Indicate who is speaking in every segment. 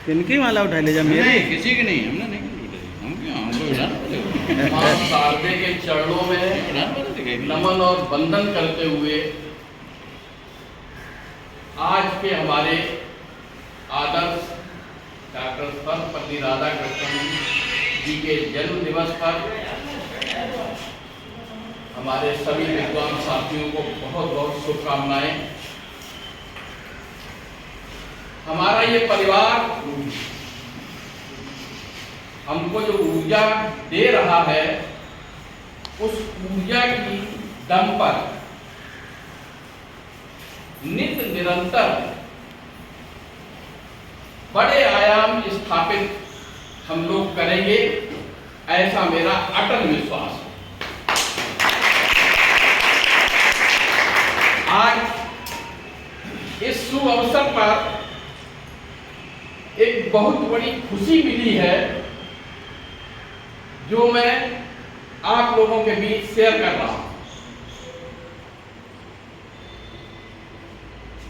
Speaker 1: किनकी माला उठा ले जा मेरी?
Speaker 2: नहीं, किसी की नहीं, हमने नहीं उठाई। हम क्यों, हमको उठाना
Speaker 3: मां शारदे के चरणों में
Speaker 2: पड़ेगा।
Speaker 3: नमन और वंदन करते हुए आज के हमारे आदर्श डॉक्टर सर्वपल्ली राधाकृष्णन जी के जन्म दिवस पर हमारे सभी विद्वान साथियों को बहुत बहुत शुभकामनाएं। हमारा ये परिवार हमको जो ऊर्जा दे रहा है, उस ऊर्जा की दम पर नित्य निरंतर बड़े आयाम स्थापित हम लोग करेंगे, ऐसा मेरा अटल विश्वास है। आज इस शुभ अवसर पर एक बहुत बड़ी खुशी मिली है, जो मैं आप लोगों के बीच शेयर कर रहा हूं।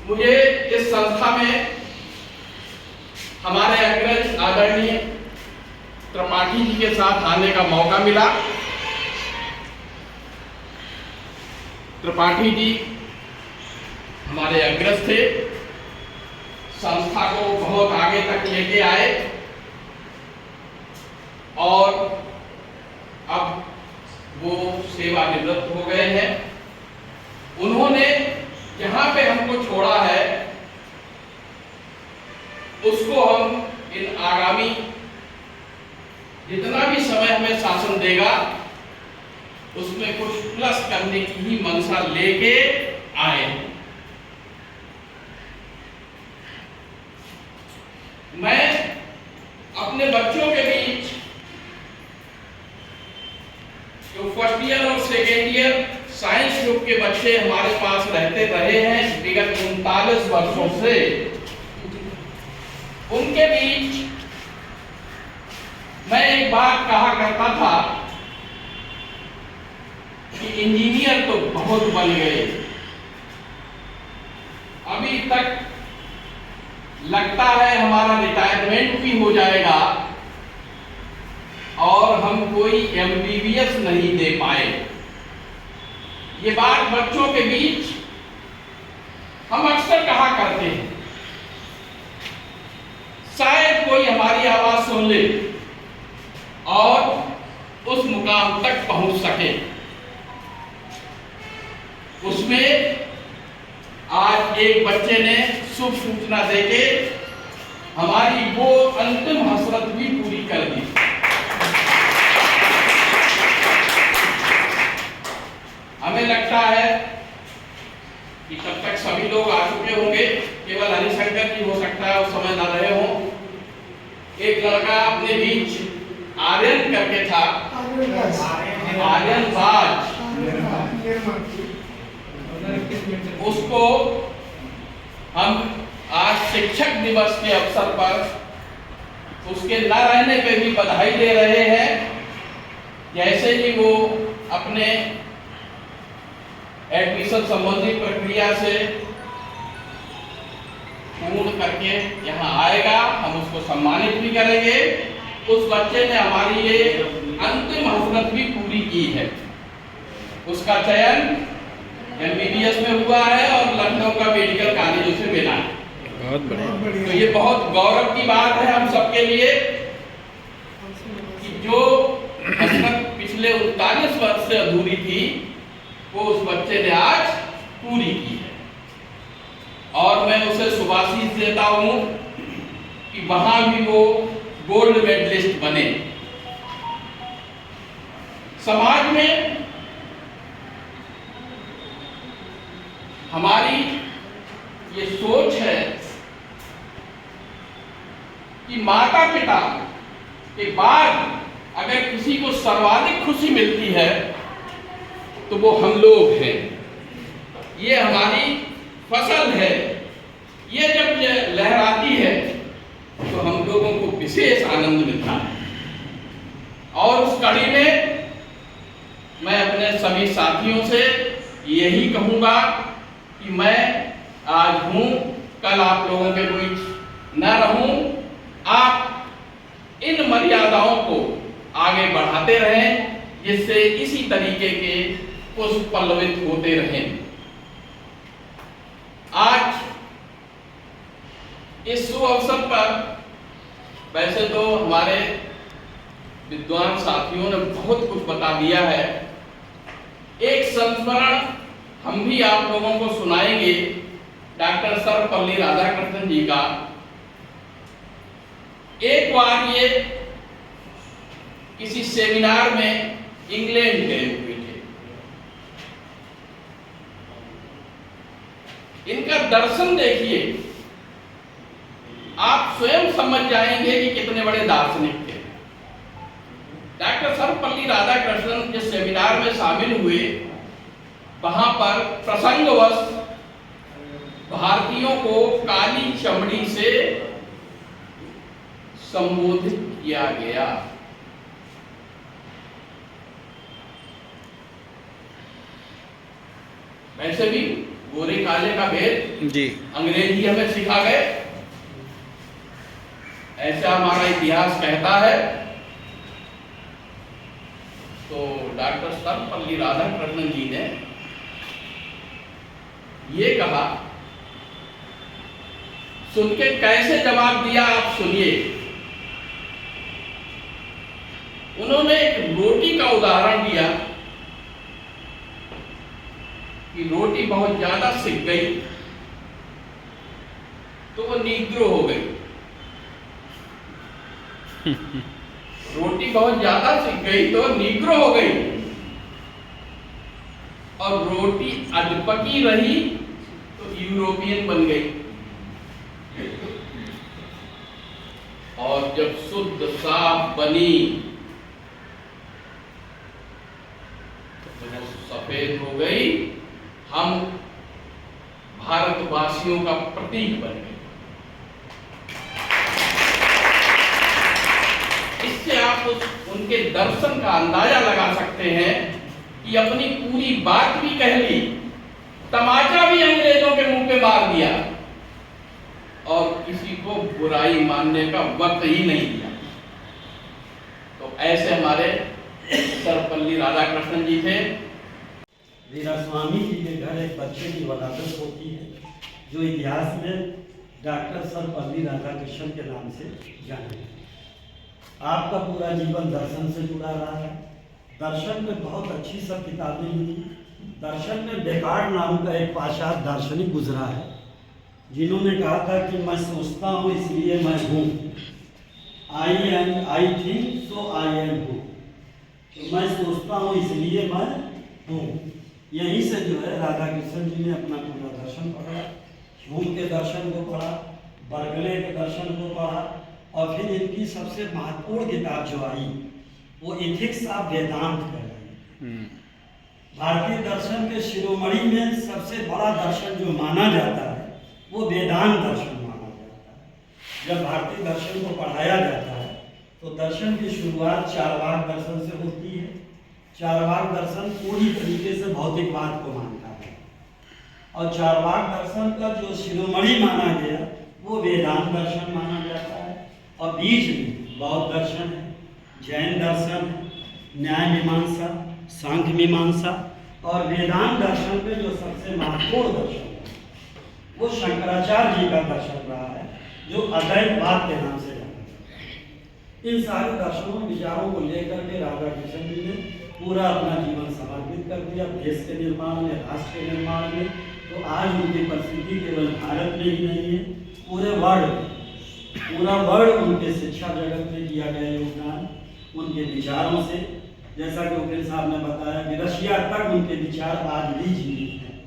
Speaker 3: मुझे इस संस्था में हमारे अग्रज आदरणीय त्रिपाठी जी के साथ आने का मौका मिला। त्रिपाठी जी हमारे अग्रज थे, संस्था को बहुत आगे तक लेके आए और अब वो सेवानिवृत्त हो गए हैं। उन्होंने जहां पे हमको छोड़ा है, उसको हम इन आगामी जितना भी समय हमें शासन देगा, उसमें कुछ प्लस करने की ही मंशा लेके आए हैं। मैं अपने बच्चों के बीच जो फर्स्ट ईयर और सेकेंड ईयर साइंस ग्रुप के बच्चे हमारे पास रहते रहे हैं विगत 39 वर्षों से, उनके बीच मैं एक बात कहा करता था कि इंजीनियर तो बहुत बन गए, अभी तक लगता है हमारा रिटायरमेंट भी हो जाएगा और हम कोई एमबीबीएस नहीं दे पाए। ये बात बच्चों के बीच हम अक्सर कहा करते हैं, शायद कोई हमारी आवाज सुन ले और उस मुकाम तक पहुंच सके। उसमें आज एक बच्चे ने शुभ सूचना देके हमारी वो अंतिम हसरत भी पूरी कर दी। हमें लगता है कि तब तक सभी लोग आ चुके होंगे, केवल हरिशंकर जी हो सकता है उस समय ना रहे हों। एक लड़का अपने बीच आर्यन करके था, आर्यन बाज, उसको हम आज शिक्षक दिवस के अवसर पर उसके न रहने पे भी बधाई दे रहे हैं। जैसे ही वो अपने एडमिशन संबंधी प्रक्रिया से पूर्ण करके यहाँ आएगा, हम उसको सम्मानित भी करेंगे। उस बच्चे ने हमारी ये अंतिम हसरत भी पूरी की है। उसका चयन एमबीबीएस में हुआ है और लखनऊ का मेडिकल कॉलेज से मिला है।
Speaker 1: बहुत बढ़िया।
Speaker 3: तो ये बहुत गौरव की बात है हम सबके लिए कि जो हसरत पिछले 39 वर्ष से अधूरी थी, वो उस बच्चे ने आज पूरी की है। और मैं उसे शुभाशीष देता हूं कि वहां भी वो गोल्ड मेडलिस्ट बने। समाज में हमारी ये सोच है कि माता पिता के बाद अगर किसी को सर्वाधिक खुशी मिलती है तो वो हम लोग हैं। ये हमारी फसल है, ये जब लहराती है तो हम लोगों को विशेष आनंद मिलता है। और उस कड़ी में मैं अपने सभी साथियों से यही कहूंगा कि मैं आज हूं, कल आप लोगों के बीच न रहूं, आप इन मर्यादाओं को आगे बढ़ाते रहें, जिससे इसी तरीके के पुष्प पल्लवित होते रहें। आज इस शुभ अवसर पर वैसे तो हमारे विद्वान साथियों ने बहुत कुछ बता दिया है, एक संस्मरण हम भी आप लोगों को सुनाएंगे डॉक्टर सर्वपल्ली राधाकृष्णन जी का। एक बार ये किसी सेमिनार में इंग्लैंड गए हुए थे। इनका दर्शन देखिए, आप स्वयं समझ जाएंगे कि कितने बड़े दार्शनिक थे। डॉक्टर सर्वपल्ली राधाकृष्णन जिस सेमिनार में शामिल हुए, वहां पर प्रसंगवश भारतीयों को काली चमड़ी से संबोधित किया गया। वैसे भी गोरे काले का भेद
Speaker 1: जी
Speaker 3: अंग्रेजी हमें सिखा गए, ऐसा हमारा इतिहास कहता है। तो डॉक्टर सर्वपल्ली राधाकृष्णन जी ने ये कहा, सुन के कैसे जवाब दिया आप सुनिए। उन्होंने एक रोटी का उदाहरण दिया कि रोटी बहुत ज्यादा सिक गई तो वो निग्रो हो गई। रोटी बहुत ज्यादा सिक गई तो निग्रो हो गई, और रोटी अधपकी रही तो यूरोपियन बन गई। और जब शुद्ध साफ बनी तो वो सफेद हो गई, हम भारतवासियों का प्रतीक बन गए। इससे आप उनके दर्शन का अंदाजा लगा सकते हैं कि अपनी पूरी बात भी कह ली, तमाचा भी अंग्रेजों के मुंह पे मार दिया, और किसी को बुराई मानने का वक्त ही नहीं दिया। तो ऐसे हमारे सर्वपल्ली राधाकृष्णन जी थे।
Speaker 4: वीरास्वामी जी के घर एक बच्चे की वलादत होती है, जो इतिहास में डॉक्टर सर्वपल्ली राधाकृष्णन के नाम से जाने जाते हैं। आपका पूरा जीवन दर्शन से जुड़ा रहा है। दर्शन में बहुत अच्छी सब किताबें लिखी। दर्शन में डेकार्ट नाम का एक पाश्चात्य दार्शनिक गुजरा है, जिन्होंने कहा था कि मैं सोचता हूँ इसलिए मैं हूँ। I think so I am हूँ। तो मैं सोचता हूँ इसलिए मैं हूँ। यहीं से जो है राधाकृष्णन जी ने अपना पूरा दर्शन पढ़ा, ह्यूम के दर्शन को पढ़ा, बर्कले के दर्शन को पढ़ा, और फिर इनकी सबसे महत्वपूर्ण किताब जो आई वो एथिक्स ऑफ वेदांत कहलाई। भारतीय दर्शन के शिरोमणि में सबसे बड़ा दर्शन जो माना जाता है वो वेदांत दर्शन माना जाता है। जब भारतीय दर्शन को पढ़ाया जाता है तो दर्शन की शुरुआत चार्वाक दर्शन से होती है। चार्वाक दर्शन पूरी तरीके से भौतिकवाद को मानता है, और चार्वाक दर्शन का जो शिरोमणि माना गया वो वेदांत दर्शन माना जाता है। और बीच में बौद्ध दर्शन है, जैन दर्शन है, न्याय मीमांसा, सांख्य मीमांसा, और वेदांत दर्शन में जो सबसे महत्वपूर्ण दर्शन है वो शंकराचार्य जी का दर्शन रहा है, जो अद्वैतवाद के नाम से जाना जाता है। इन सारे दर्शनों विचारों को लेकर के राधाकृष्णन जी ने पूरा अपना जीवन समर्पित कर दिया देश के निर्माण में, राष्ट्र के निर्माण में। तो आज उनकी प्रसिद्धि केवल भारत में ही नहीं है, पूरा वर्ल्ड उनके शिक्षा जगत में किया गया योगदान, उनके विचारों से, जैसा कि उपेंद्र साहब ने बताया कि रशिया तक उनके विचार आज भी जीवित हैं।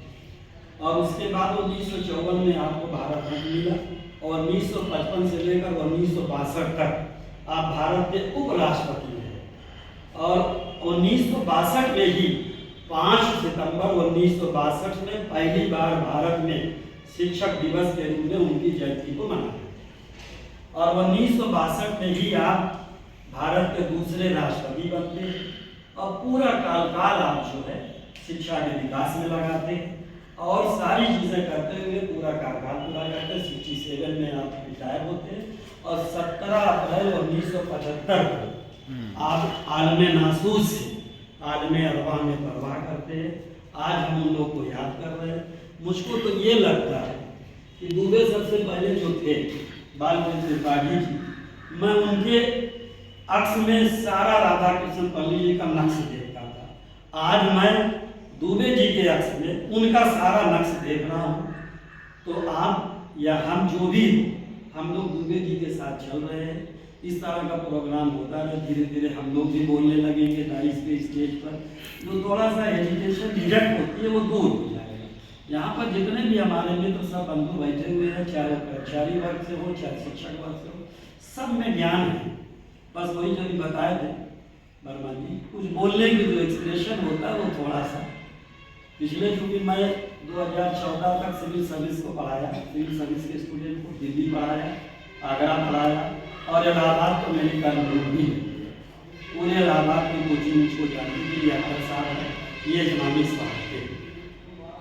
Speaker 4: और उसके बाद 1954 में आपको भारत रत्न मिला, और 1955 से लेकर 1962 तक आप भारत के उपराष्ट्रपति रहे। और 1962 में ही 5 सितंबर 1962 में पहली बार भारत में शिक्षक दिवस के रूप में उनकी जयंती को मनाया, और 1962 में ही आप भारत के दूसरे राष्ट्रपति बनते हैं, और पूरा काल आप जो है शिक्षा के विकास में लगाते हैं। और सारी चीज़ें करते हुए पूरा कार्यकाल पूरा करते 67 में आप रिटायर होते और 17 अप्रैल 1975 को आप आलम नासूस से आलम अरवा में परवाह करते हैं। आज हम उन लोग को याद कर रहे हैं। मुझको तो ये लगता है कि दुबे सबसे पहले जो थे बालकृष्ण त्रिपाठी जी, मैं उनके अक्स में सारा राधा कृष्ण पल्ली जी का नक्श देखता था। आज मैं दुबे जी के अक्स में उनका सारा नक्श देख रहा हूँ। तो आप या हम जो भी हम लोग दुबे जी के साथ चल रहे हैं। इस तरह का प्रोग्राम होता है, धीरे धीरे हम लोग भी बोलने लगेंगे डाइस पे स्टेज पर, जो थोड़ा सा एजुकेशन झिझक होती है वो दूर हो जाएगा। यहाँ पर जितने भी हमारे मित्र सब बंधु बैठे हुए हैं, चाहे कर्मचारी वर्ग से हो चाहे शिक्षक वर्ग से हो, सब में ज्ञान है। बस वही जो भी बताए थे वर्मा जी, कुछ बोलने की जो एक्सप्रेशन होता है वो थोड़ा सा पिछले, चूँकि मैं 2014 तक सिविल सर्विस को पढ़ाया, सिविल सर्विस के स्टूडेंट को दिल्ली पढ़ाया, आगरा पढ़ाया और इलाहाबाद तो मेरी कर्मभूमि है। पूरे इलाहाबाद की कोचिंग मुझको जानती थी, 78 साल है, ये इकनॉमिक्स पढ़ाते हैं।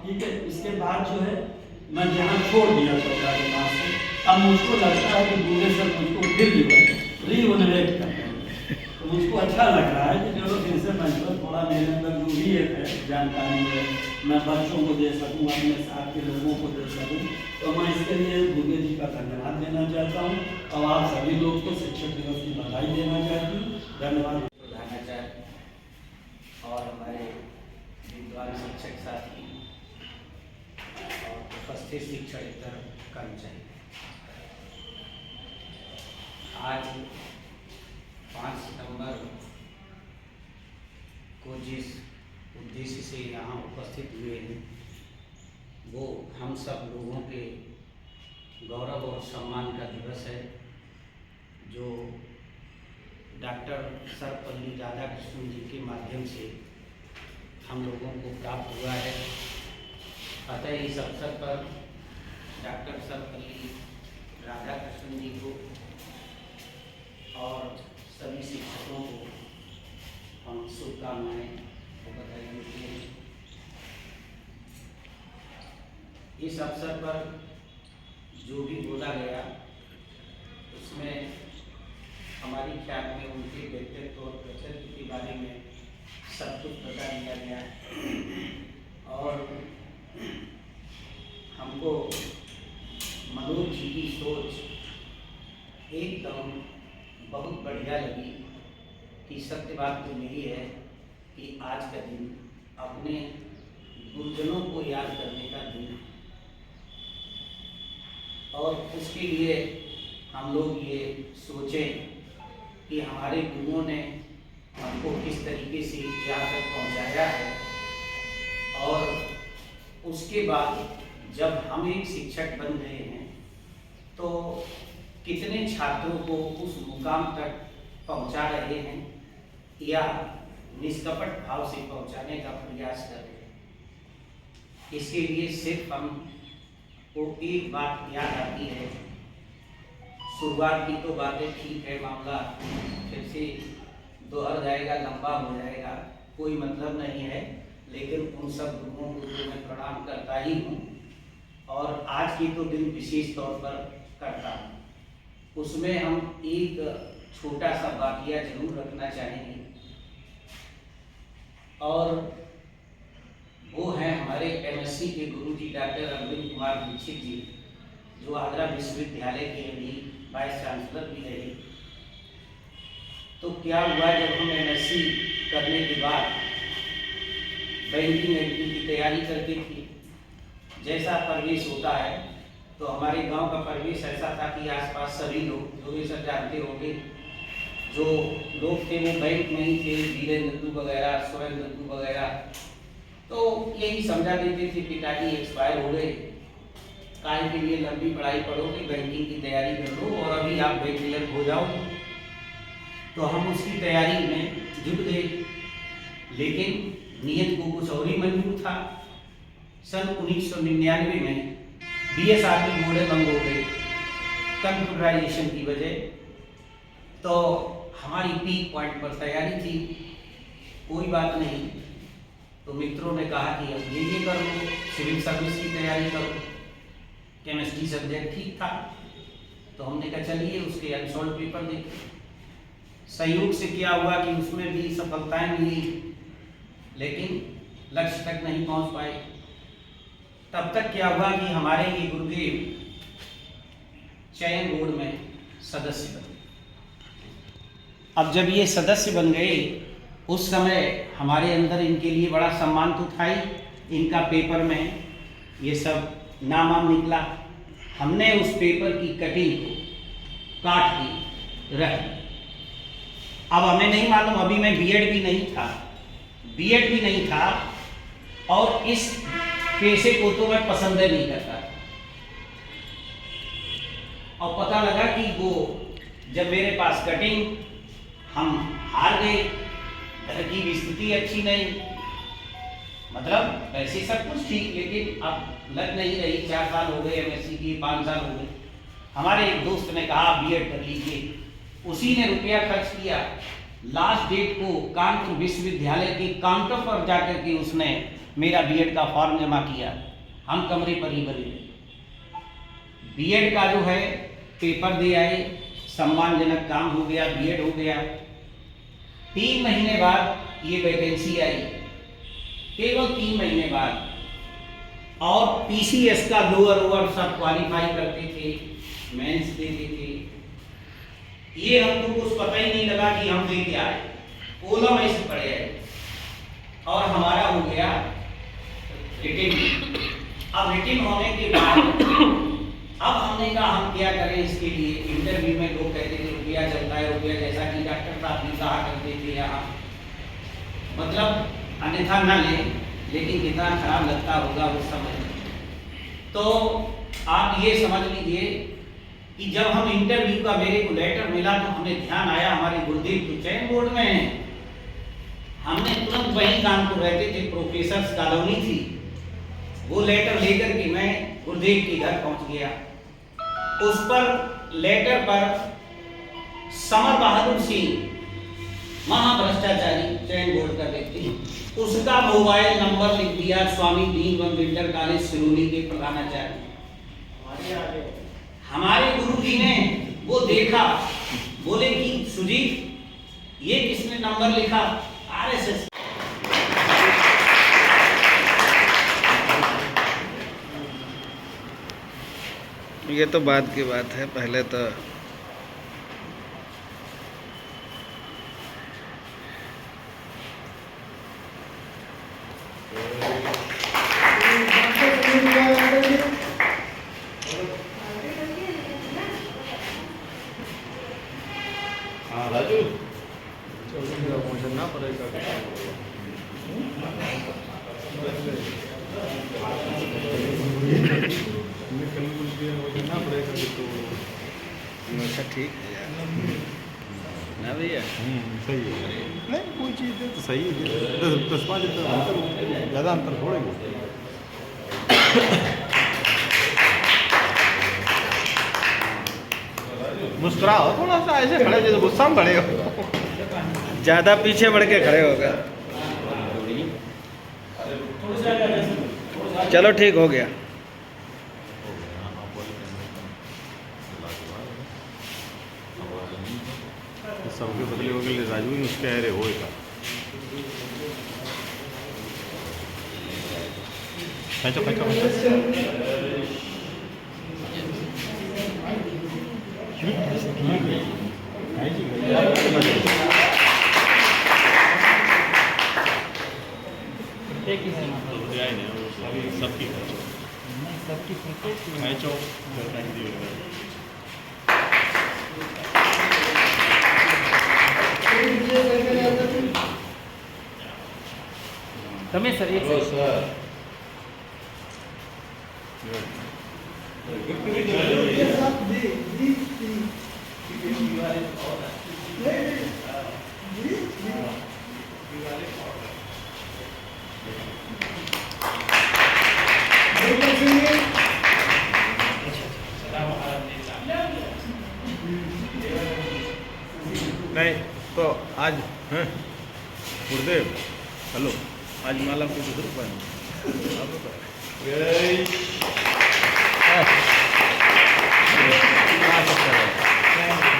Speaker 4: ठीक है, इसके बाद जो है मैं जहाँ छोड़ दिया 14 के बाद से, अब मुझको लगता है कि दूसरे सर मुझको फिर जो है रीओनरेट कर रहे हैं। तो मुझको अच्छा लग रहा है कि चलो फिर से मंच पर थोड़ा मेरे अंदर जो भी एक है जानकारी है मैं बच्चों को दे सकूँ, अपने साथ के लोगों को दे सकूँ। तो मैं इसके लिए दुबे जी का धन्यवाद देना चाहता हूँ और आप सभी लोग को शिक्षक दिवस की बधाई देना चाहती हूँ। धन्यवाद।
Speaker 5: प्रधानाचार्य और हमारे विद्वान शिक्षक साथी और उपस्थित शिक्षकेतर कर्मचारी, आज 5 सितंबर को जिस उद्देश्य से यहाँ उपस्थित हुए हैं वो हम सब लोगों के गौरव और सम्मान का दिवस है, जो डॉक्टर सर्वपल्ली राधाकृष्णन जी के माध्यम से हम लोगों को प्राप्त हुआ है। अतः इस अवसर पर डॉक्टर सर्वपल्ली राधाकृष्णन जी को और सभी शिक्षकों को हम शुभकामनाएं और बधाई देते हैं। इस अवसर पर जो भी बोला गया उसमें हमारी ख्याल में उनके व्यक्तित्व और प्रकृति के बारे में सब कुछ बता दिया गया और हमको मनोज जी की सोच एकदम बहुत बढ़िया लगी कि सत्य बात तो यही है कि आज का दिन अपने गुरुजनों को याद करने का दिन है और उसके लिए हम लोग ये सोचें कि हमारे गुरुओं ने हमको किस तरीके से यहाँ तक पहुँचाया है और उसके बाद जब हम एक शिक्षक बन गए हैं तो कितने छात्रों को उस मुकाम तक पहुँचा रहे हैं या निष्कपट भाव से पहुँचाने का प्रयास कर रहे हैं। इसके लिए सिर्फ हम को एक बात याद आती है, शुरुआत की तो बातें ठीक है, मामला फिर से दोहर जाएगा, लंबा हो जाएगा, कोई मतलब नहीं है, लेकिन उन सब गुरुओं को तो मैं प्रणाम करता ही हूँ और आज की तो दिन विशेष तौर पर करता हूँ। उसमें हम एक छोटा सा वाकया जरूर रखना चाहेंगे और वो हैं हमारे एमएससी के गुरुजी डॉक्टर अरविंद कुमार दीक्षित जी, जो आगरा विश्वविद्यालय के भी वाइस चांसलर भी रहे। तो क्या हुआ, जब हम एमएससी करने के बाद बैंकिंग एग्जाम की तैयारी करते थे, जैसा परिवेश होता है तो हमारे गांव का परिवेश ऐसा था कि आसपास सभी लोग, जो भी सब जानते होंगे, जो लोग थे वो बैंक में ही थे, वीरेंद्र दत्तू वगैरह, स्वयं दत्तू वगैरह। तो यही समझा देते थे पिताजी एक्सपायर हो गए, काय के लिए लंबी पढ़ाई पढ़ोगे, बैंकिंग की तैयारी कर लो और अभी आप बैंक क्लियर हो जाओ। तो हम उसकी तैयारी में जुट गए, लेकिन नियत को कुछ और ही मंजूर था। सन 1999 में बीएसआरपी घोड़े बंद हो गए कंप्यूटराइजेशन की वजह। तो हमारी पीक पॉइंट पर तैयारी थी, कोई बात नहीं, तो मित्रों ने कहा कि अब ये कर लो, सिविल सर्विस की तैयारी करो। केमिस्ट्री सब्जेक्ट ठीक था, तो हमने कहा चलिए उसके अनसॉल्व पेपर देखें। संयोग से क्या हुआ कि उसमें भी सफलताएं मिली, लेकिन लक्ष्य तक नहीं पहुंच पाए। तब तक क्या हुआ कि हमारे ये गुरुदेव चयन बोर्ड में सदस्य बने। अब जब ये सदस्य बन गए, उस समय हमारे अंदर इनके लिए बड़ा सम्मान तो था ही। इनका पेपर में ये सब नाम निकला। हमने उस पेपर की कटिंग को काट के रख दी। अब हमें नहीं मालूम, अभी मैं बीएड भी नहीं था और इस पेशे को तो मैं पसंद नहीं करता। और पता लगा कि वो जब मेरे पास कटिंग, हम हार गए, घर की भी स्थिति अच्छी नहीं, मतलब वैसे सब कुछ ठीक, लेकिन अब लग नहीं रही। 4 साल हो गए एमएससी की, 5 साल हो गए। हमारे एक दोस्त ने कहा बीएड कर लीजिए, उसी ने रुपया खर्च किया। लास्ट डेट को कानपुर विश्वविद्यालय के काउंटर पर जाकर के उसने मेरा बीएड का फॉर्म जमा किया। हम कमरे पर ही बने। बीएड का जो है पेपर दे आए, सम्मानजनक काम हो गया, बीएड हो गया। 3 महीने बाद ये वैकेंसी आई, केवल 3 महीने बाद। और पीसीएस का लोअर ओवर सब क्वालिफाई करते थे, मेंस देते थे। ये हमको कुछ पता ही नहीं लगा कि हम दे क्या आए, ओला में से पड़े आए। और हमारा हो गया रिटिन। अब रिटिन होने के बाद अब हमने कहा हम क्या करें इसके लिए। इंटरव्यू में लोग कहते थे रुपया चलता है, रुपया, जैसा कि डॉक्टर साहब ने कहा करते थे यहाँ, मतलब अन्यथा न ले, लेकिन कितना खराब लगता होगा उस समय। तो आप ये समझ लीजिए कि जब हम इंटरव्यू का मेरे को लेटर मिला तो हमें ध्यान आया हमारे गुरुदेव तो चयन बोर्ड में है। हमने तुरंत वही कानपुर रहते थे, प्रोफेसर्स कॉलोनी थी, वो लेटर लेकर के मैं गुरुदेव के घर पहुंच गया। उस पर लेटर पर समर बहादुर सिंह, महाभ्रष्टाचारी, चयन बोर्ड का व्यक्ति, उसका मोबाइल नंबर लिख दिया, स्वामी दीनबंधु इंटर कॉलेज सिरोही के प्रधानाचार्य। हमारे गुरु जी ने वो देखा, बोले कि सुजीत ये किसने नंबर लिखा? आरएसएस।
Speaker 1: ये तो बाद की बात है, पहले तो
Speaker 2: राजू
Speaker 1: अच्छा ठीक है यार, ना भैया।
Speaker 6: सही है। नहीं कोई चीज़ है तो सही है, 10-5 अंतर, ज़्यादा अंतर थोड़े ही। मुस्कुराओ थोड़ा सा, ऐसे खड़े जैसे गुस्सा में खड़े हो।
Speaker 1: ज़्यादा पीछे बढ़ के खड़े हो गए। चलो ठीक हो गया।
Speaker 6: सबके बदले हो गए, राजू ही उसके अरे होएगा। खींचो खींचो सबकी खींचो
Speaker 1: रमेश सर एक
Speaker 6: नहीं तो आज हैं गुरुदेव, हेलो, आज malam itu depan. Apa Pak?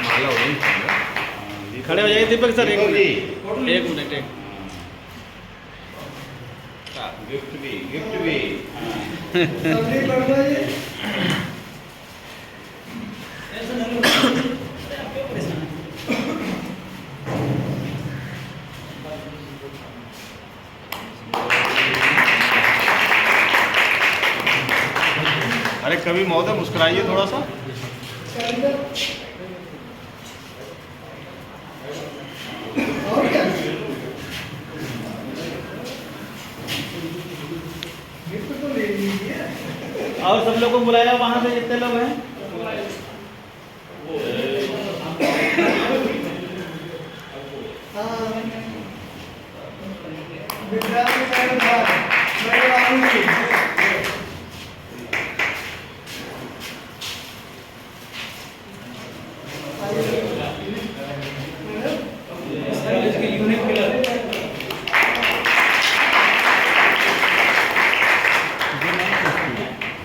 Speaker 6: माला हो रही है। खड़े हो जाइए दीपक सर, एक मिनट
Speaker 2: गिफ्ट भी
Speaker 6: अरे कभी महोदय मुस्कुराइए थोड़ा सा।
Speaker 1: और सब लोगों को बुलाया वहाँ से जितने लोग हैं।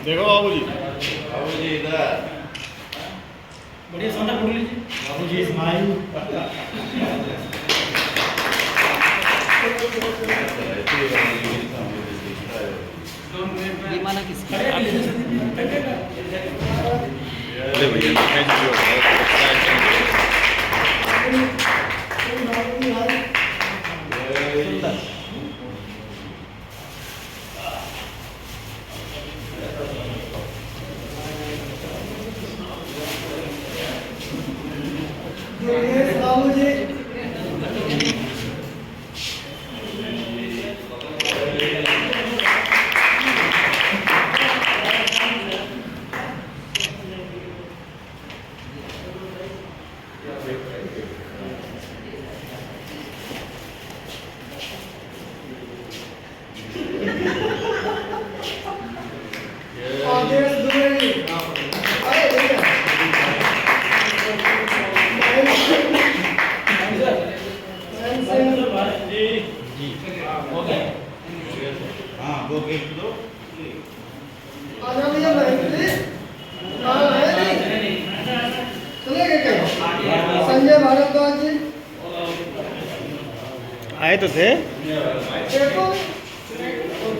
Speaker 6: देखो बाबूजी,
Speaker 2: इधर
Speaker 1: बढ़िया सोना बोल लीजिए।
Speaker 4: बाबूजी इस्माइल।
Speaker 1: ये माना किसकी?
Speaker 6: अरे भैया थैंक यू।
Speaker 2: हाँ वो गिफ्ट दो।
Speaker 7: संजय भारद्वाज जी
Speaker 1: आए तो थे।
Speaker 7: देखो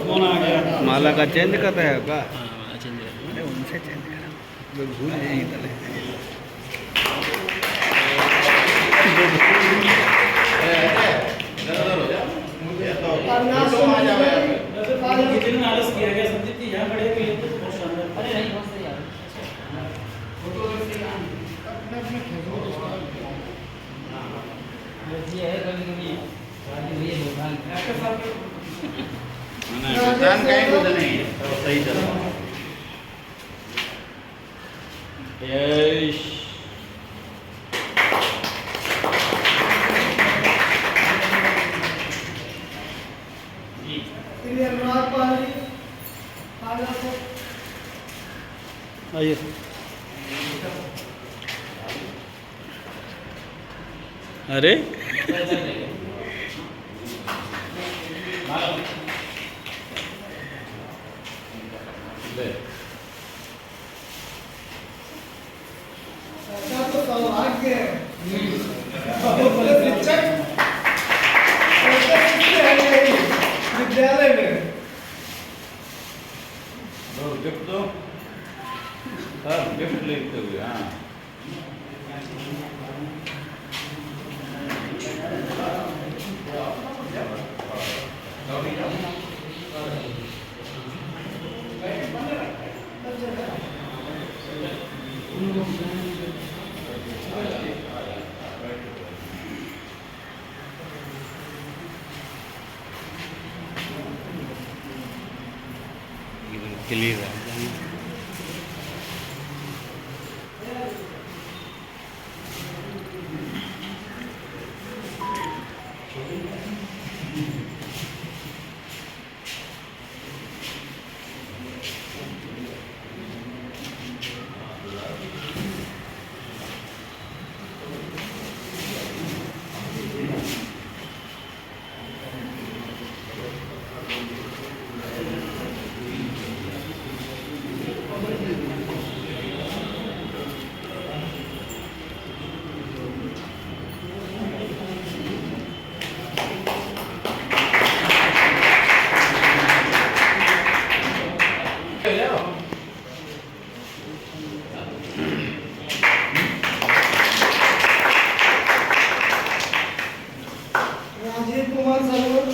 Speaker 4: कौन आ गया?
Speaker 1: माला का चेंज कर रहे हो का? अरे उनसे चेंज करा, वो भूल जाएंगे तले।
Speaker 7: आलस किया गया संदीप जी यहाँ खड़े हुए तो बहुत शानदार। अरे नहीं बहुत सही यार। ये है कभी ये
Speaker 2: भुगतान कहीं कुछ नहीं है, तो सही चल रहा है।
Speaker 1: यश आइए। अरे
Speaker 7: तो सौभाग्य है। विद्यालय में
Speaker 2: गिफ्ट दो सर, गिफ्ट लेते हुए। हाँ
Speaker 1: क्लियर है।
Speaker 8: राजीव कुमार सरोवर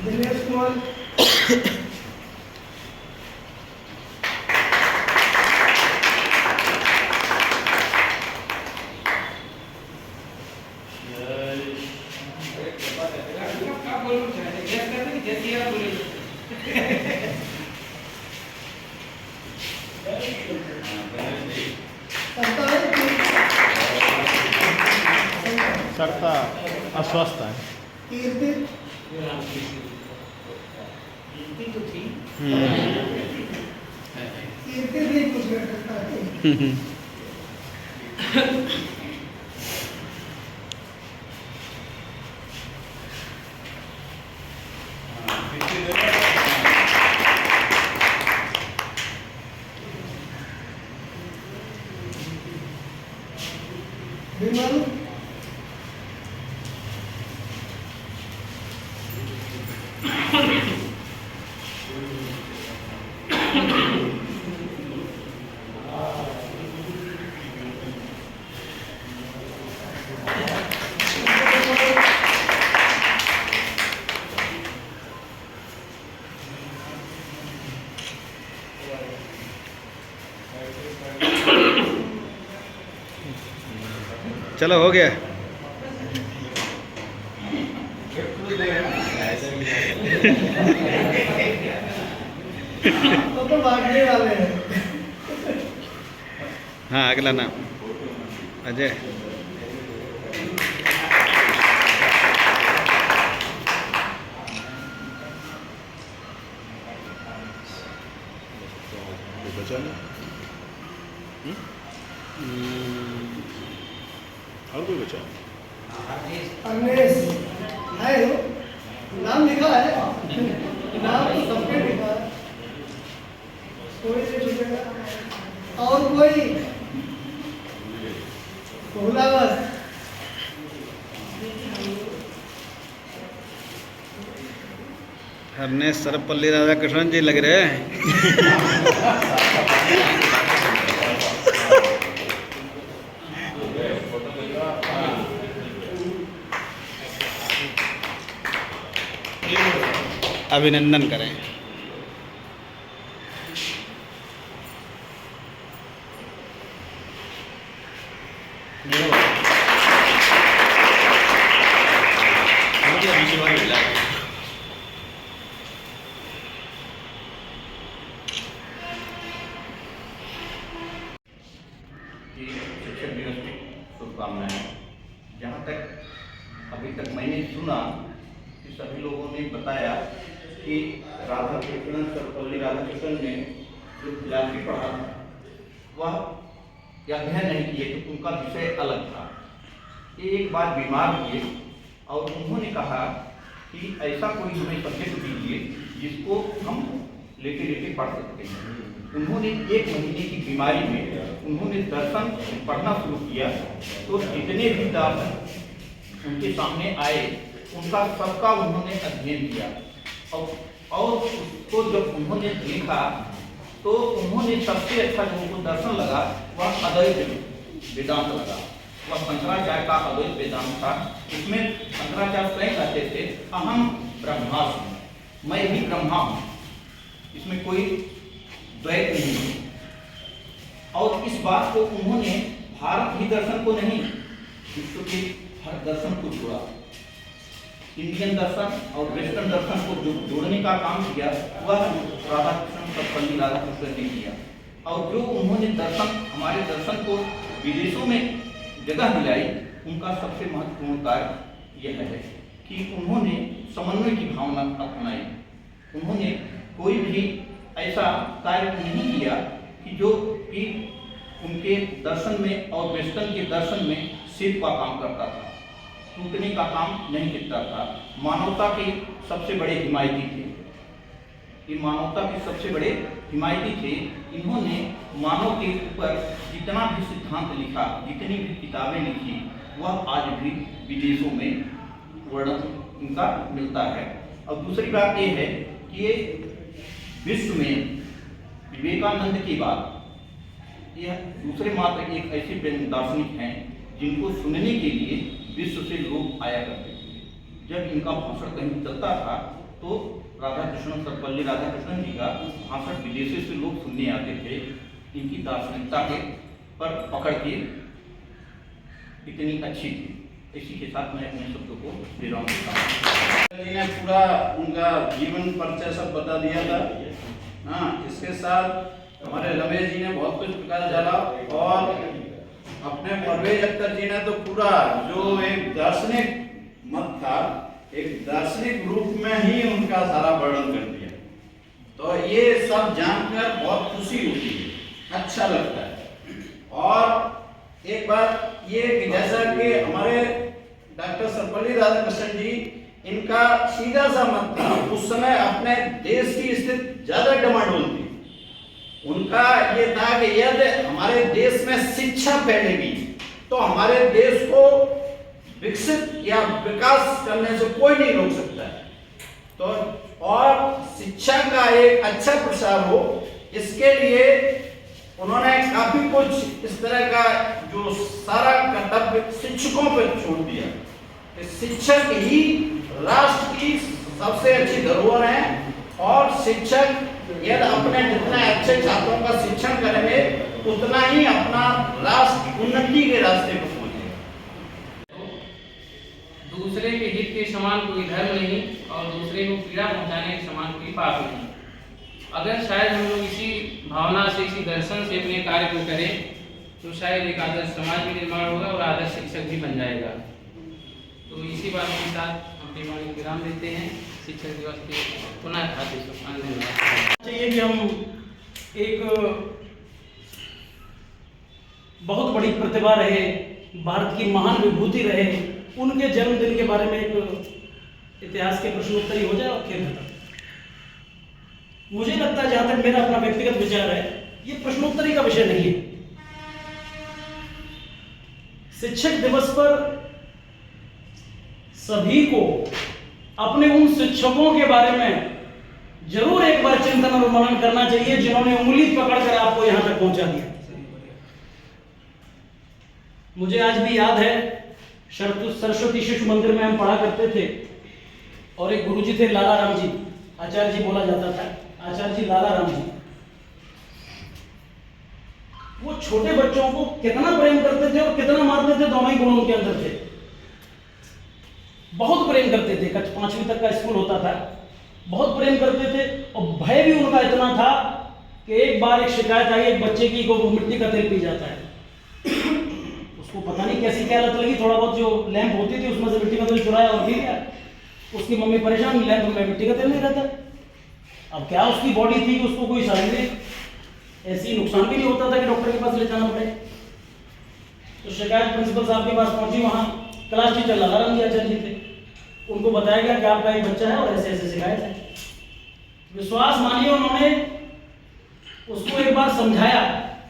Speaker 8: दिनेश कुमार
Speaker 6: सड़ता अस्वस्थ है।
Speaker 8: कीर्ति
Speaker 5: गिनती तो थी।
Speaker 8: कीर्ति भी कुछ करता है। विमल
Speaker 1: चलो हो गया।
Speaker 8: तो बांटने वाले हैं।
Speaker 1: हाँ अगला नाम अजय।
Speaker 6: बचा नहीं? और कोई बचा?
Speaker 8: अग्नेश है वो, नाम लिखा है, नाम तो सबके लिखा है, कोई से छूटेगा। और कोई भोला बस
Speaker 1: हरनेश सर्वपल्ली राधाकृष्णन जी लग रहे हैं। अभिनंदन करें।
Speaker 5: कि शिक्षक दिवस की शुभकामनाएं। जहाँ तक अभी तक मैंने सुना कि सभी लोगों ने बताया कि राधाकृष्णन सर्वपल्ली राधाकृष्णन ने जो फिलॉसफी पढ़ा था वह अध्ययन नहीं किए तो उनका विषय अलग था। ये एक बार बीमार हुए और उन्होंने कहा कि ऐसा कोई हमें सब्जेक्ट दीजिए जिसको हम लेटे लेटे पढ़ सकते हैं। उन्होंने 1 महीने की बीमारी में उन्होंने दर्शन पढ़ना शुरू किया तो जितने भी दर्शन उनके सामने आए उनका सबका उन्होंने अध्ययन किया और उसको जब उन्होंने देखा तो उन्होंने सबसे अच्छा जो उनको दर्शन लगा वह अद्वैत वेदांत लगा। वह शंकराचार्य का अद्वैत वेदांत था। इसमें शंकराचार्य स्वयं कहते थे अहम ब्रह्मास्मि, मैं ही ब्रह्मा हूँ, इसमें कोई द्वैत नहीं है। और इस बात को उन्होंने भारत ही दर्शन को नहीं विश्व के हर दर्शन को जोड़ा। इंडियन दर्शन और वेस्टर्न दर्शन को जो जोड़ने का काम किया वह राधाकृष्णन सर्वपल्ली राधाकृष्णन ने किया। और जो उन्होंने दर्शन हमारे दर्शन को विदेशों में जगह दिलाई उनका सबसे महत्वपूर्ण कार्य यह है कि उन्होंने समन्वय की भावना अपनाई। उन्होंने कोई भी ऐसा कार्य नहीं किया कि जो कि उनके दर्शन में और वेस्टर्न के दर्शन में सिर्फ का काम करता था, टूटने का काम नहीं करता था। मानवता के सबसे बड़े हिमायती थे। ये मानवता के सबसे बड़े हिमायती थे, इन्होंने मानव के ऊपर जितना भी सिद्धांत लिखा, जितनी भी किताबें लिखी, वह आज भी विदेशों में वर्णन इनका मिलता है। और दूसरी बात यह है कि ये विश्व में विवेकानंद के बाद यह दूसरे मात्र एक ऐसे दार्शनिक हैं जिनको सुनने के लिए विश्व से लोग आया करते थे। जब इनका भाषण कहीं चलता था तो सर्वपल्ली राधाकृष्णन जी का भाषण विदेशों से लोग सुनने आते थे। इनकी दार्शनिकता के पर पकड़ के इतनी अच्छी थी। इसी के साथ मैं अपने शब्दों को विराम देता हूँ।
Speaker 2: जी ने पूरा उनका जीवन परिचय सब बता दिया था। हाँ, इसके साथ हमारे रमेश जी ने बहुत कुछ प्रकाश डाला और अपने परवेज अख्तर जी ने तो पूरा जो एक दार्शनिक मत था, एक दार्शनिक रूप में ही उनका सारा वर्णन कर दिया। तो ये सब जानकर बहुत खुशी होती है, अच्छा लगता है। और एक बात ये कि जैसा कि हमारे डॉक्टर सर्वपल्ली राधाकृष्णन जी, इनका सीधा सा मत था, उस समय अपने देश की स्थिति ज्यादा डमाडोल थी। उनका ये था कि यदि हमारे देश में शिक्षा फैलेगी तो हमारे देश को विकसित या विकास करने से कोई नहीं रोक सकता है। तो और शिक्षा का एक अच्छा प्रसार हो, इसके लिए उन्होंने काफी कुछ इस तरह का जो सारा कर्तव्य शिक्षकों पर छोड़ दिया। शिक्षक ही राष्ट्र की सबसे अच्छी धरोहर है और शिक्षक यदि अपने जितने अच्छे छात्रों का शिक्षण करेंगे उतना ही अपना राष्ट्र उन्नति के रास्ते पर पहुंचेगा।
Speaker 3: दूसरे के हित के समान कोई धर्म नहीं और दूसरे को पीड़ा पहुंचाने के समान कोई पाप नहीं। अगर शायद हम लोग इसी भावना से, इसी दर्शन से अपने कार्य को करें तो शायद एक आदर्श समाज भी निर्माण होगा और आदर्श शिक्षक भी बन जाएगा। तो इसी बात के साथ अपनी वाणी को विराम देते हैं। शिक्षक दिवस के पुनः हार्दिक शुभकामनाएं।
Speaker 7: चाहिए कि हम एक बहुत बड़ी प्रतिभा रहे, भारत की महान विभूति रहे, उनके जन्मदिन के बारे में एक इतिहास के प्रश्नोत्तरी हो जाए और खेल खत्म। मुझे लगता है, जहां तक मेरा अपना व्यक्तिगत विचार है, ये प्रश्नोत्तरी का विषय नहीं है। शिक्षक दिवस पर सभी को अपने उन शिक्षकों के बारे में जरूर एक बार चिंतन और मनन करना चाहिए जिन्होंने उंगली पकड़कर आपको यहां तक पहुंचा दिया। मुझे आज भी याद है, सरस्वती शिशु मंदिर में हम पढ़ा करते थे और एक गुरुजी थे लाला राम जी, आचार्य जी बोला जाता था, आचार्य जी लाला राम जी। वो छोटे बच्चों को कितना प्रेम करते थे और कितना मारते थे, दोनों ही गुण उनके अंदर थे। बहुत प्रेम करते थे, 5वीं तक का स्कूल होता था, बहुत प्रेम करते थे और भय भी उनका इतना था कि एक बार एक शिकायत आई एक बच्चे की को वो मिट्टी का तेल पी जाता है। उसको पता नहीं कैसी क्या लत लगी, थोड़ा बहुत जो लैंप होती थी उसमें से मिट्टी का तेल चुराया और पी गया। उसकी मम्मी परेशान, लैंप में मिट्टी का तेल नहीं रहता। अब क्या उसकी बॉडी थी कि उसको कोई शारीरिक ऐसी नुकसान भी नहीं होता था कि डॉक्टर के पास ले जाना पड़े। तो शिकायत प्रिंसिपल साहब के पास पहुंची। वहां क्लास टीचर लाला राम जी आचार्य जी थे। उनको बताया गया कि आपका एक बच्चा है और ऐसे ऐसे शिकायत है। विश्वास मानिए, उन्होंने उसको एक बार समझाया,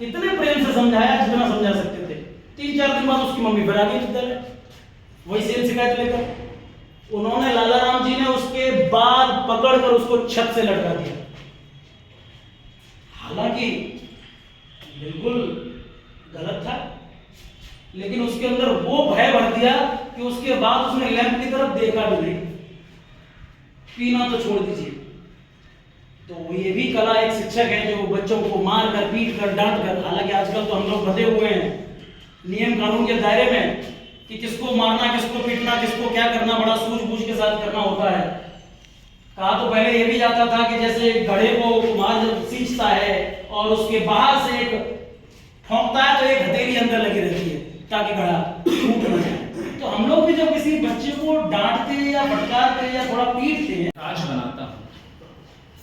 Speaker 7: इतने प्रेम से समझाया जितना समझा सकते थे। 3-4 दिन बाद उसकी मम्मी फिर आ गई विद्यालय वही सेम शिकायत लेकर। उन्होंने लाला राम जी ने उसके बाल पकड़कर उसको छत से लटका दिया। हालांकि बिल्कुल गलत था, लेकिन उसके अंदर वो भय भर दिया कि उसके बाद उसने लैंप की तरफ देखा भी नहीं। पीना तो छोड़ दीजिए। तो ये भी कला एक शिक्षक है जो बच्चों को मार कर, पीट कर, डांट कर, हालांकि आजकल तो हम लोग बंधे हुए हैं नियम कानून के दायरे में कि किसको मारना, किसको पीटना, किसको क्या करना बड़ा सूझबूझ के साथ करना होता है। कहा तो पहले ये भी जाता था कि जैसे घड़े को कुम्हार जब सींचता है और उसके बाहर से एक ठोंकता है तो एक हथेली अंदर लगी रहती है ताकि घड़ा टूट न जाए। तो हम लोग भी जब किसी बच्चे को डांटते या फटकारते या थोड़ा पीटते हैं,
Speaker 9: साज बनाता हूँ,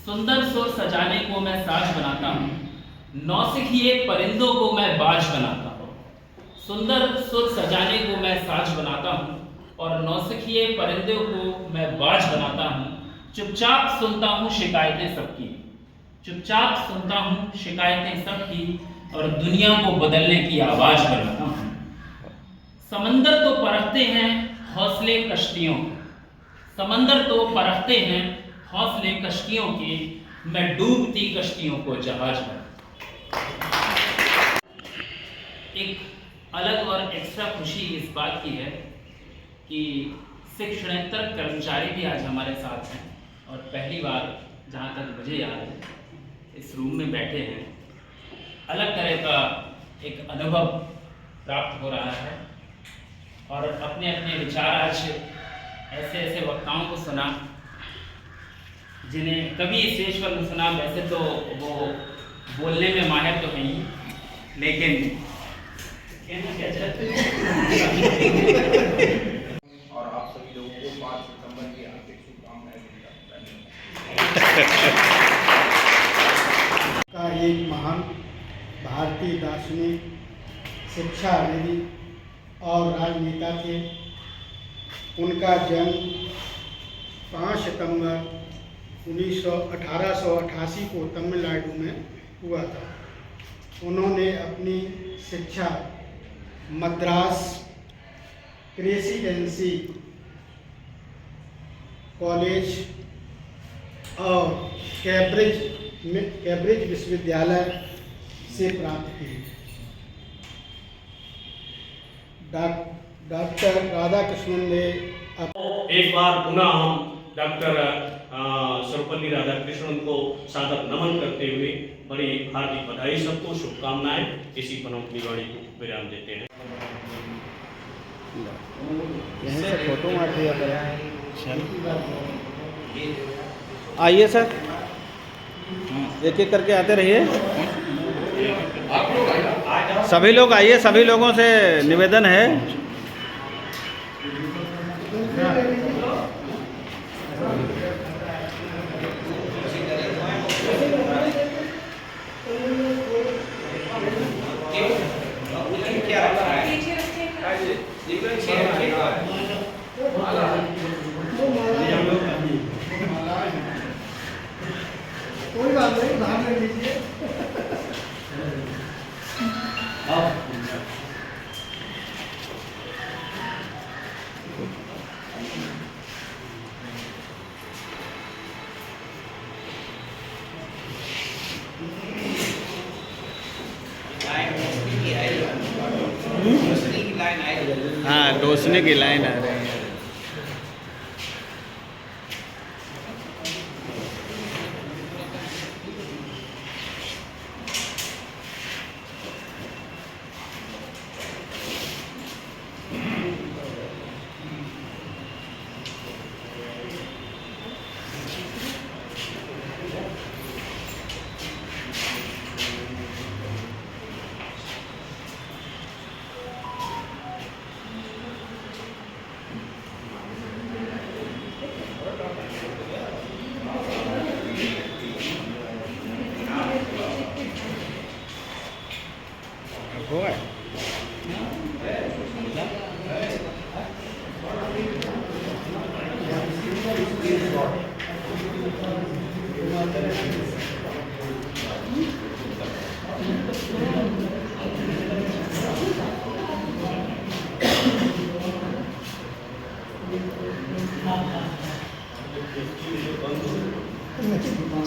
Speaker 9: सुंदर सुर सजाने को मैं साज बनाता हूँ, नौसिखिए परिंदों को मैं बाज बनाता हूँ। सुंदर सुर सजाने को मैं साज बनाता हूँ और नौसिखिए परिंदों को मैं बाज बनाता हूँ। चुपचाप सुनता हूँ शिकायतें सबकी, चुपचाप सुनता हूँ शिकायतें सबकी और दुनिया को बदलने की आवाज बनाता हूँ। समंदर तो परखते हैं हौसले कश्तियों के, समंदर तो परखते हैं हौसले कश्तियों के, मैं डूबती कश्तियों को जहाज बनाता। एक अलग और एक्स्ट्रा खुशी इस बात की है कि शिक्षणेतर कर्मचारी भी आज हमारे साथ हैं और पहली बार जहाँ तक मुझे याद है इस रूम में बैठे हैं। अलग तरह का एक अनुभव प्राप्त हो रहा है और अपने अपने विचार आज ऐसे ऐसे वक्ताओं को सुना जिन्हें कभी स्टेज पर न सुना। वैसे तो वो बोलने में माहिर तो नहीं, लेकिन कहना क्या चाहते हैं।
Speaker 3: और आप सभी लोगों को 5 सितंबर की हार्दिक शुभकामनाएं देता
Speaker 8: का एक महान भारतीय दार्शनिक, शिक्षाविद और राजनेता थे। उनका जन्म 5 सितंबर 1888 को तमिलनाडु में हुआ था। उन्होंने अपनी शिक्षा मद्रास प्रेसिडेंसी कॉलेज और कैम्ब्रिज विश्वविद्यालय से प्राप्त की। डॉक्टर राधाकृष्णन ने
Speaker 10: एक बार पुनः हम डॉक्टर सर्वपल्ली राधाकृष्णन को सादर नमन करते हुए बड़ी हार्दिक बधाई, सबको शुभकामनाएं। इसी पर हम अपनी वाणी को विराम देते हैं।
Speaker 1: यहीं से फोटो मार दिया आइए सर, एक एक करके आते रहिए। सभी लोग आइए, सभी लोगों से निवेदन है।
Speaker 8: कोई बात नहीं, भाग ले लीजिए।
Speaker 1: हाँ, रोशनी की लाइन आ रही है।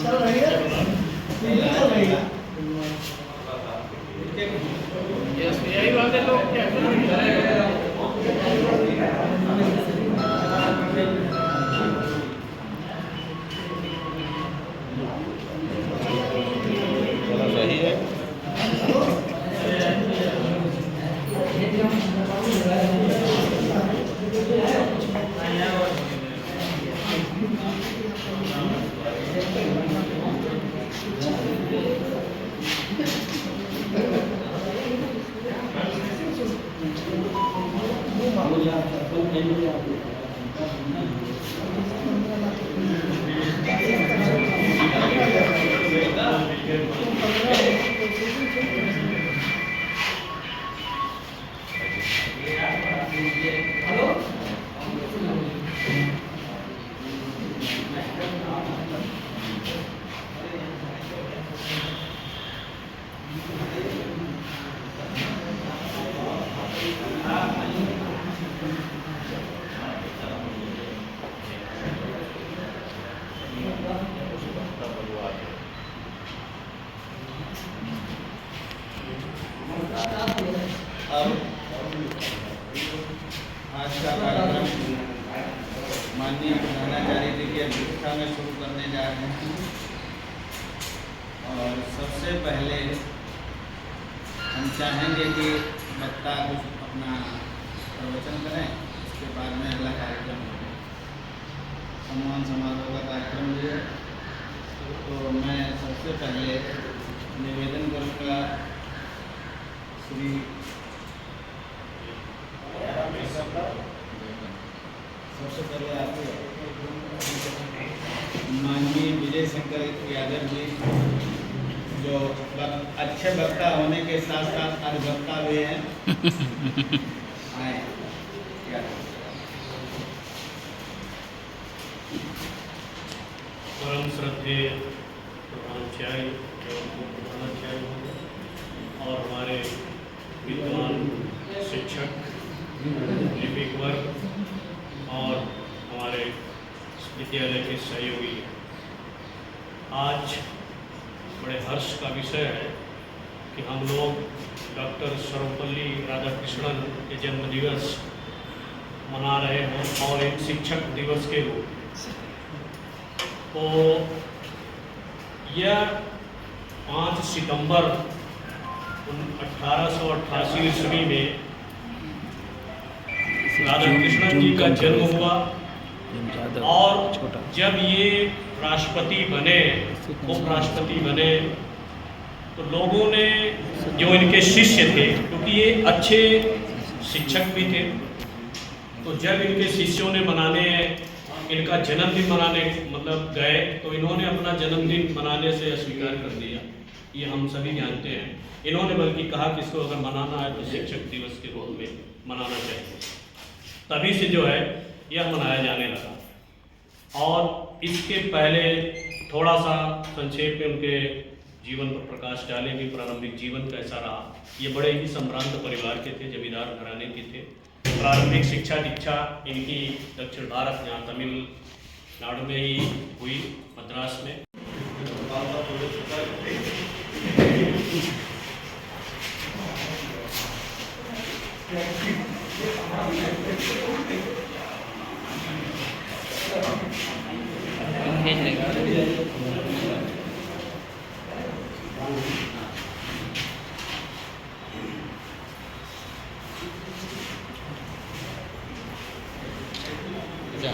Speaker 1: चल रही है, चल रही है।
Speaker 3: यही बात है। लोग क्या
Speaker 1: सही है।
Speaker 2: अब आज का कार्यक्रम माननीय प्रधानाचार्य जी की अध्यक्षता में शुरू करने जा रहे हैं। और सबसे पहले हम चाहेंगे कि वक्ता कुछ अपना प्रवचन करें, उसके बाद में अगला कार्यक्रम सम्मान समारोह का कार्यक्रम भी है। तो मैं सबसे पहले निवेदन करूँगा श्री सबसे पहले आते माननीय विजय शंकर यादव जी, जो अच्छे वक्ता होने के साथ साथ अधिवक्ता भी हैं, आए।
Speaker 10: परम श्रद्धेय प्रधानाचार्य एवं प्रधानाचार्य और हमारे विद्वान शिक्षक, लिपिक वर्ग और हमारे विद्यालय के सहयोगी, आज बड़े हर्ष का विषय है कि हम लोग डॉक्टर सर्वपल्ली राधाकृष्णन के जन्म दिवस मना रहे हैं और एक शिक्षक दिवस के रूप। तो यह 5 सितंबर 1888 ईस्वी में राधाकृष्णन जी का जन्म हुआ और जब ये राष्ट्रपति बने, उपराष्ट्रपति बने, तो लोगों ने, जो इनके शिष्य थे, क्योंकि ये अच्छे शिक्षक भी थे, तो जब इनके शिष्यों ने इनका जन्मदिन मनाने मतलब गए, तो इन्होंने अपना जन्मदिन मनाने से अस्वीकार कर दिया। ये हम सभी जानते हैं। इन्होंने बल्कि कहा कि इसको अगर मनाना है तो शिक्षक दिवस के रूप में मनाना चाहिए। तभी से जो है यह मनाया जाने लगा। और इसके पहले थोड़ा सा संक्षेप में उनके जीवन पर प्रकाश डालेंगे। प्रारंभिक जीवन कैसा रहा। ये बड़े ही संभ्रांत परिवार के थे, जमींदार घराने के थे। प्रारंभिक शिक्षा दीक्षा इनकी दक्षिण भारत, यहाँ तमिलनाडु में ही हुई, मद्रास में।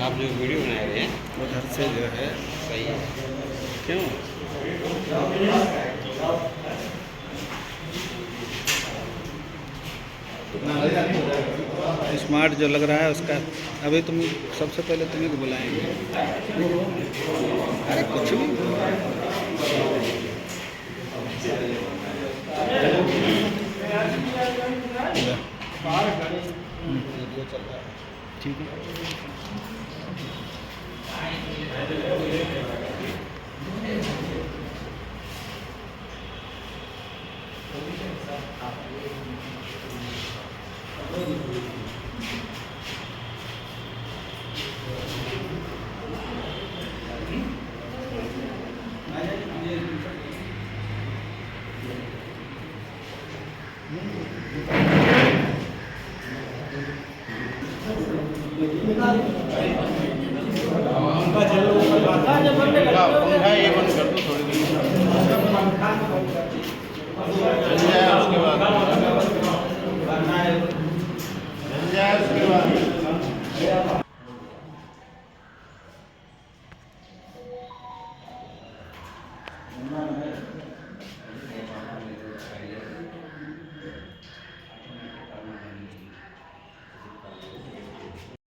Speaker 1: आप जो वीडियो बना रहे हैं उधर से जो है सही है। क्यों स्मार्ट जो लग रहा है उसका, अभी तुम सबसे पहले तुम्हें को बुलाएंगे। अरे कुछ भी ठीक है। ये बंद कर दो थोड़ी देर।